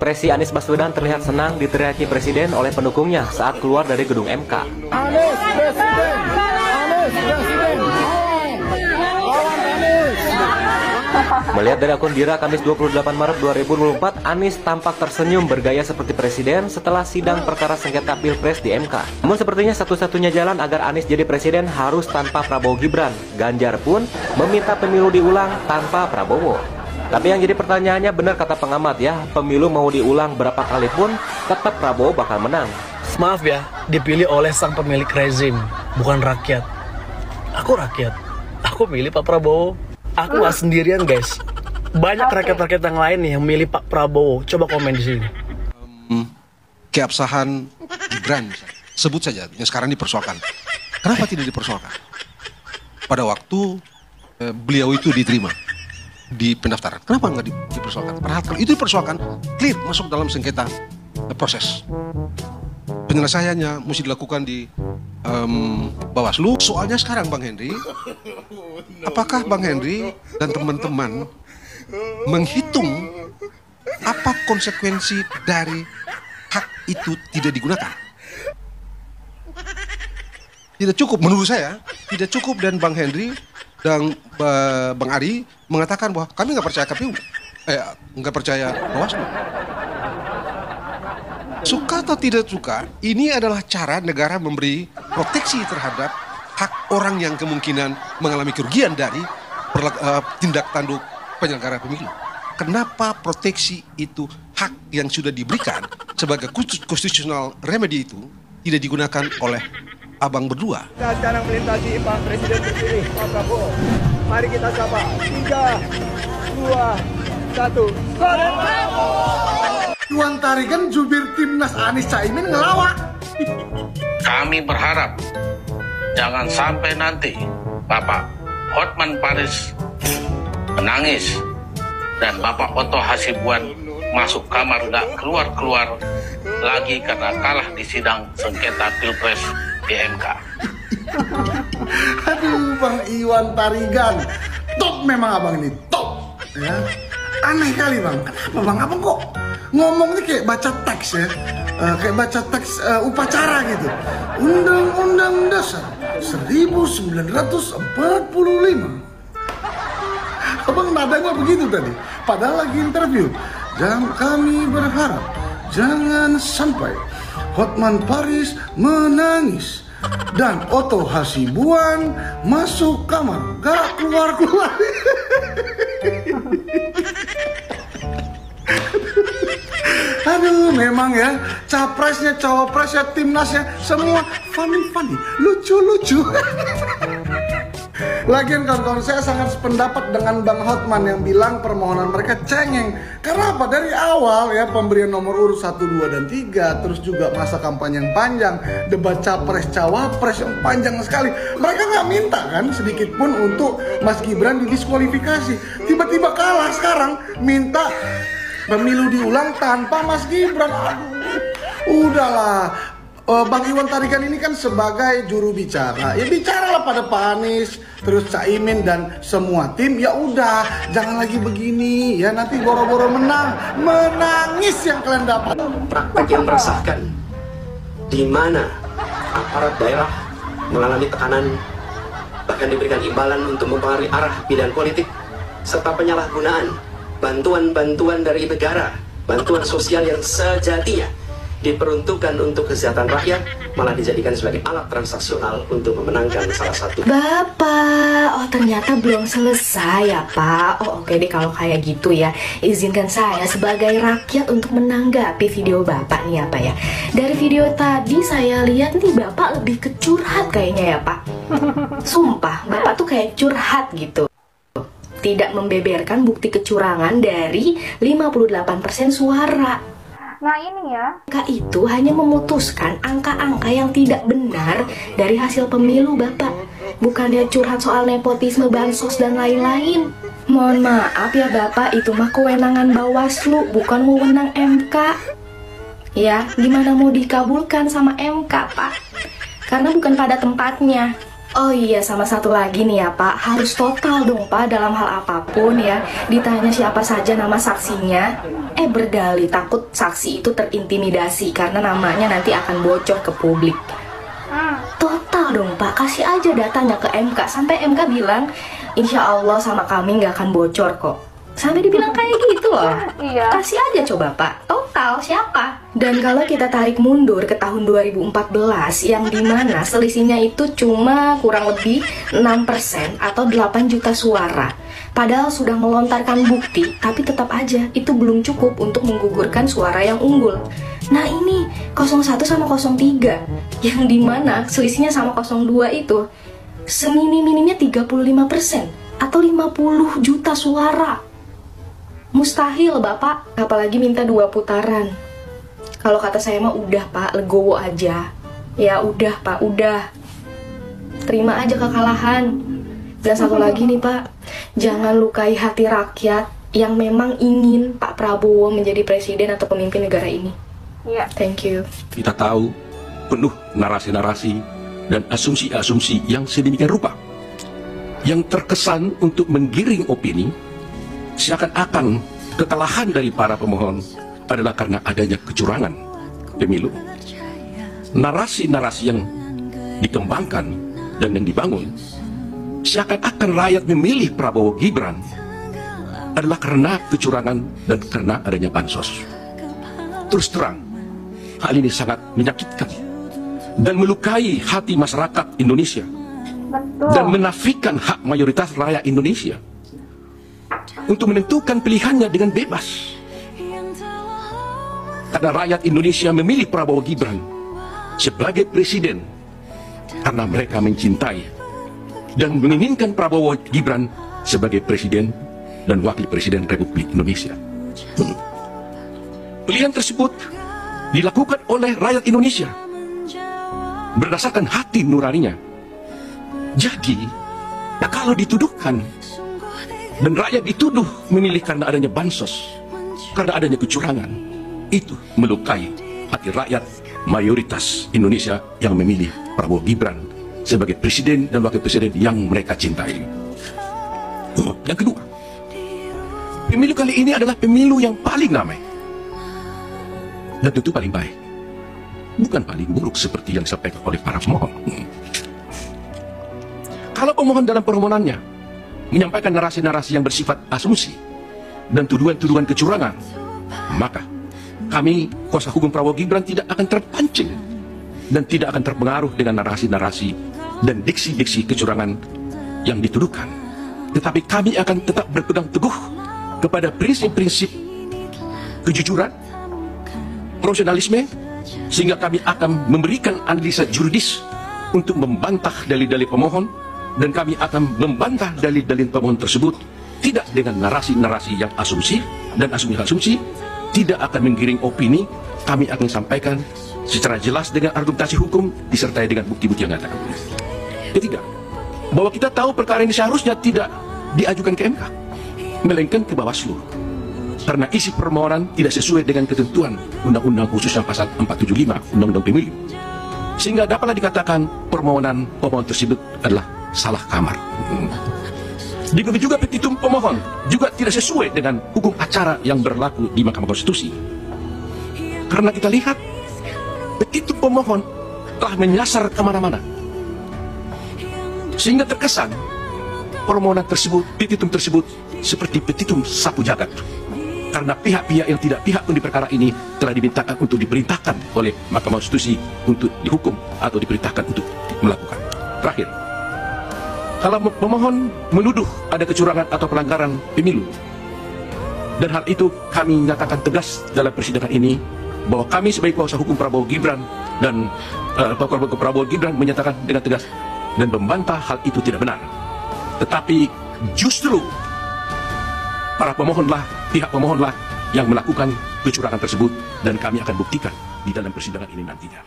ekspresi Anies Baswedan terlihat senang diteriaki Presiden oleh pendukungnya saat keluar dari gedung MK. Anies Presiden! Anies Presiden! Lawan Anies! Melihat dari akun Dira Kamis 28 Maret 2024, Anies tampak tersenyum bergaya seperti Presiden setelah sidang perkara sengketa Pilpres di MK. Namun sepertinya satu-satunya jalan agar Anies jadi Presiden harus tanpa Prabowo Gibran. Ganjar pun meminta pemilu diulang tanpa Prabowo. Tapi yang jadi pertanyaannya, benar kata pengamat ya, pemilu mau diulang berapa kali pun tetap Prabowo bakal menang. Maaf ya, dipilih oleh sang pemilik rezim, bukan rakyat. Aku rakyat, aku milih Pak Prabowo. Aku gak sendirian guys, banyak rakyat-rakyat yang lain nih yang milih Pak Prabowo. Coba komen di sini. Keabsahan Gibran, sebut saja yang sekarang dipersoalkan. Kenapa tidak dipersoalkan? Pada waktu beliau itu diterima di pendaftaran, kenapa nggak dipersoalkan? Padahal kalau itu dipersoalkan, clear masuk dalam sengketa proses. Penyelesaiannya mesti dilakukan di Bawaslu. Soalnya sekarang Bang Henry, apakah Bang Henry dan teman-teman menghitung apa konsekuensi dari hak itu tidak digunakan? Tidak cukup menurut saya, tidak cukup, dan Bang Henry dan Bang Ari mengatakan bahwa kami nggak percaya KPU, nggak percaya Bawaslu. Suka atau tidak suka, ini adalah cara negara memberi proteksi terhadap hak orang yang kemungkinan mengalami kerugian dari tindak tanduk penyelenggara pemilu. Kenapa proteksi itu, hak yang sudah diberikan sebagai constitutional remedy itu tidak digunakan oleh abang berdua? Kita sekarang melintasi Pak Presiden terpilih, Pak Prabowo. Mari kita sapa. 3, 2, 1. Iwan Tarigan jubir timnas Anies Caimin ngelawak. Kami berharap jangan sampai nanti Bapak Hotman Paris menangis dan Bapak Otto Hasibuan masuk kamar gak keluar-keluar lagi karena kalah di sidang sengketa Pilpres di MK. Aduh, Bang Iwan Tarigan, top memang abang ini, top. Ya. Aneh kali bang, kenapa bang? Abang kok ngomongnya kayak baca teks ya, kayak baca teks upacara gitu. Undang-Undang Dasar 1945. Abang nadanya begitu tadi, padahal lagi interview. Kami berharap jangan sampai Hotman Paris menangis dan Otto Hasibuan masuk kamar gak keluar-keluar. Aduh, memang ya, capresnya, cawapresnya, timnasnya, semua funny, lucu-lucu. Lagian kawan-kawan, saya sangat sependapat dengan Bang Hotman yang bilang permohonan mereka cengeng. Karena apa? Dari awal ya, pemberian nomor urut 1, 2, dan 3, terus juga masa kampanye yang panjang, debat capres-cawapres yang panjang sekali. Mereka nggak minta kan sedikit pun untuk Mas Gibran didiskualifikasi. Tiba-tiba kalah sekarang, minta pemilu diulang tanpa Mas Gibran. Aduh, udahlah. Bang Iwan Tarigan ini kan sebagai juru bicara, ya bicaralah pada Pak Anies, terus Caimin dan semua tim. Ya udah, jangan lagi begini ya, nanti boro-boro menangis yang kalian dapat. Praktek yang meresahkan, di mana aparat daerah mengalami tekanan, bahkan diberikan imbalan untuk mempengaruhi arah pilihan politik, serta penyalahgunaan bantuan-bantuan dari negara, bantuan sosial yang sejatinya diperuntukkan untuk kesejahteraan rakyat, malah dijadikan sebagai alat transaksional untuk memenangkan salah satu. Bapak, oh ternyata belum selesai ya Pak. Oh oke deh kalau kayak gitu ya. Izinkan saya sebagai rakyat untuk menanggapi video Bapak nih ya Pak ya. Dari video tadi saya lihat nih Bapak lebih ke curhat kayaknya ya Pak. Sumpah, Bapak tuh kayak curhat gitu. Tidak membeberkan bukti kecurangan dari 58% suara. Nah ini ya, Angka itu hanya memutuskan angka-angka yang tidak benar dari hasil pemilu Bapak. Bukan dia curhat soal nepotisme, bansos, dan lain-lain. Mohon maaf ya Bapak, itu mah kewenangan Bawaslu, bukan wewenang MK. Ya, gimana mau dikabulkan sama MK Pak? Karena bukan pada tempatnya. Oh iya, sama satu lagi nih ya Pak, harus total dong Pak dalam hal apapun ya. Ditanya siapa saja nama saksinya, berdalih takut saksi itu terintimidasi karena namanya nanti akan bocor ke publik. Total dong Pak, kasih aja datanya ke MK, sampai MK bilang insya Allah sama kami nggak akan bocor kok. Sampai dibilang kayak gitu loh. Iya. Kasih aja coba Pak, total siapa? Dan kalau kita tarik mundur ke tahun 2014 yang dimana selisihnya itu cuma kurang lebih 6% atau 8 juta suara. Padahal sudah melontarkan bukti, tapi tetap aja itu belum cukup untuk menggugurkan suara yang unggul. Nah ini 01 sama 03 yang dimana selisihnya sama 02 itu seminim-minimnya 35% atau 50 juta suara. Mustahil Bapak, apalagi minta 2 putaran. Kalau kata saya mah udah Pak, legowo aja. Ya udah Pak, udah. Terima aja kekalahan. Dan satu lagi nih Pak, jangan lukai hati rakyat yang memang ingin Pak Prabowo menjadi presiden atau pemimpin negara ini. Iya. Thank you. Kita tahu penuh narasi-narasi dan asumsi-asumsi yang sedemikian rupa yang terkesan untuk menggiring opini seakan-akan kekalahan dari para pemohon adalah karena adanya kecurangan pemilu. Narasi-narasi yang dikembangkan dan yang dibangun seakan-akan rakyat memilih Prabowo Gibran adalah karena kecurangan dan karena adanya bansos. Terus terang, hal ini sangat menyakitkan dan melukai hati masyarakat Indonesia. Betul. Dan menafikan hak mayoritas rakyat Indonesia untuk menentukan pilihannya dengan bebas. Karena rakyat Indonesia memilih Prabowo Gibran sebagai presiden karena mereka mencintai dan menginginkan Prabowo Gibran sebagai presiden dan wakil presiden Republik Indonesia. Pilihan tersebut dilakukan oleh rakyat Indonesia berdasarkan hati nuraninya. Jadi, kalau dituduhkan dan rakyat dituduh memilih karena adanya bansos, karena adanya kecurangan, itu melukai hati rakyat mayoritas Indonesia yang memilih Prabowo Gibran sebagai presiden dan wakil presiden yang mereka cintai. Yang kedua, pemilu kali ini adalah pemilu yang paling damai dan tentu paling baik, bukan paling buruk seperti yang disampaikan oleh para pemohon. Kalau pemohon dalam permohonannya menyampaikan narasi-narasi yang bersifat asumsi dan tuduhan-tuduhan kecurangan, maka kami, kuasa hukum Prabowo Gibran, tidak akan terpancing dan tidak akan terpengaruh dengan narasi-narasi dan diksi-diksi kecurangan yang dituduhkan. Tetapi kami akan tetap berpegang teguh kepada prinsip-prinsip kejujuran, profesionalisme, sehingga kami akan memberikan analisa juridis untuk membantah dalil-dalil pemohon. Dan kami akan membantah dalil-dalil pemohon tersebut tidak dengan narasi-narasi yang asumsi dan asumsi-asumsi, tidak akan menggiring opini. Kami akan sampaikan secara jelas dengan argumentasi hukum disertai dengan bukti-bukti yang nyata. Ketiga, bahwa kita tahu perkara ini seharusnya tidak diajukan ke MK, melainkan ke Bawaslu, karena isi permohonan tidak sesuai dengan ketentuan Undang-Undang khususnya pasal 475 Undang-Undang Pemilu, sehingga dapatlah dikatakan permohonan pemohon tersebut adalah salah kamar. Dikutip juga petitum pemohon juga tidak sesuai dengan hukum acara yang berlaku di Mahkamah Konstitusi. Karena kita lihat petitum pemohon telah menyasar kemana-mana, sehingga terkesan permohonan tersebut, petitum tersebut seperti petitum sapu jagat. Karena pihak-pihak yang tidak pihak pun di perkara ini telah dimintakan untuk diperintahkan oleh Mahkamah Konstitusi untuk dihukum atau diperintahkan untuk melakukan. Terakhir, kalau pemohon menuduh ada kecurangan atau pelanggaran pemilu, dan hal itu kami nyatakan tegas dalam persidangan ini, bahwa kami sebagai kuasa hukum Prabowo Gibran dan Prabowo Gibran menyatakan dengan tegas dan membantah hal itu tidak benar. Tetapi justru para pemohonlah, pihak pemohonlah yang melakukan kecurangan tersebut, dan kami akan buktikan di dalam persidangan ini nantinya.